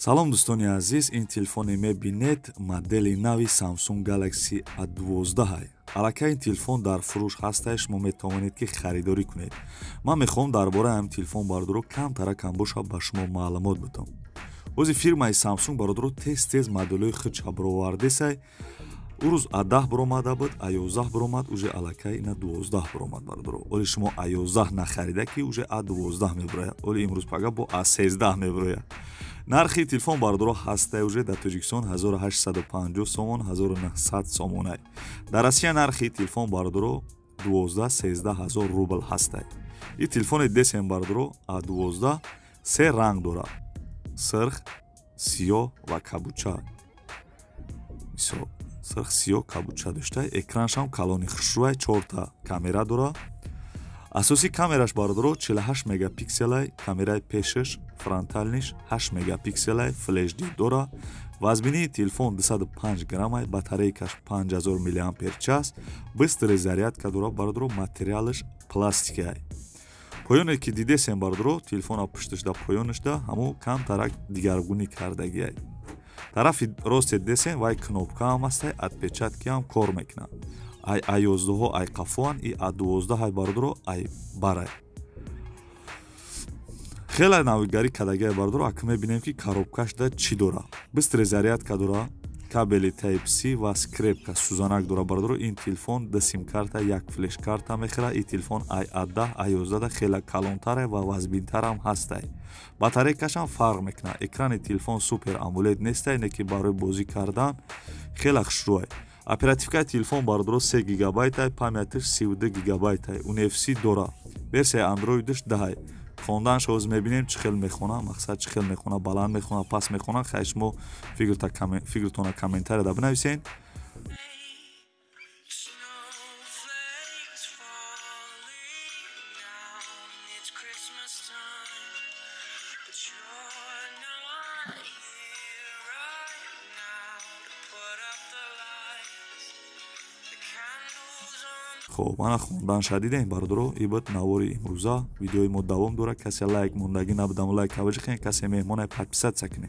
салом дӯстони азиз, ин телефоне мебинед модели нави Samsung Galaxy A12 аллакай ин телефон дар фурӯш ҳастае, шумо метавонед ки харидорӣ кунед. Ман мехоҳам дар бораи ҳамин телефон бародаро камтара камбоша ба шумо маълумот бидам. Ози фирмаи Samsung бародаро тез моделҳои худ баровардесай. ӯ рӯз A10 баромада буд, A11 баромад, уже аллакай ина 12 баромад бародаро. Оли шумо A11 нахарида ки уже A12 мебарояд. Оли имрӯз пага бо A13 мебарояд. нархи телефон бародаро ҳастае уже дар Тоҷикистон 1850 сомон, 1900 сомонай. Дар Россия нархи телефон бародаро 12-13 ҳазор рубл ҳастае. ин телефони десен бародаро A12 се ранг дорад: сирх, сиёҳ ва кабуча. сирх, сиёҳ, кабуча доштае. Экраншам калони хушрӯай, 4 камера дорад. асосии камераш бародаро 48 мегапикселай, камераи пешаш фронталниш 8 мегапикселай, флеш дид дора. Вазбинии телефон 205 граммай, батарейкаш 5000 мАч, быстри зарядка дора бародаро, материалаш пластикай. Поёне ки дидесен бародаро, телефона пушташда поёнашда ҳамун камтарак дигаргунӣ кардагиай. Тарафи росте десен вай кнопка ҳам ҳастае, отпечатки ҳам кор мекунад. ай A11 ай қафоан, и A12 ай бародаро ай барай. хеле навигарӣ кардагиай бародаро. ака мебинем ки коробкашда чӣ дора. Быстри зарядка дора, кабели Type-C ва скрепка сӯзанак дора бародаро. ин телефон 2 сим-карта, 1 флеш-карта мехӯрад. ин телефон A10 A11 хеле калонтаре ва вазбинтарам ҳастае. Батарейкашам фарқ мекунад. Экрани телефон супер AMOLED нестае, не ки барои бозӣ кардан хеле хушрӯай. Оперативкаи телефон бародаро 3 гигабайтай, памятиш 32 гигабайтай. NFC дора. версияи Androidиш 10. хонданаш ҳозир мебинем чӣ хел мехона, мақсад чӣ хел мехона, баланд мехона, паст мехона. Хай шумо фикртона комментарияда бинависен. خب من خوندن شدیدین برادرو ای بود نواری امروزا ویدیوی ما دوام داره. کسی لایک موندگی نبودم لایک اوج خین، کسی مهمون 500 سکنه.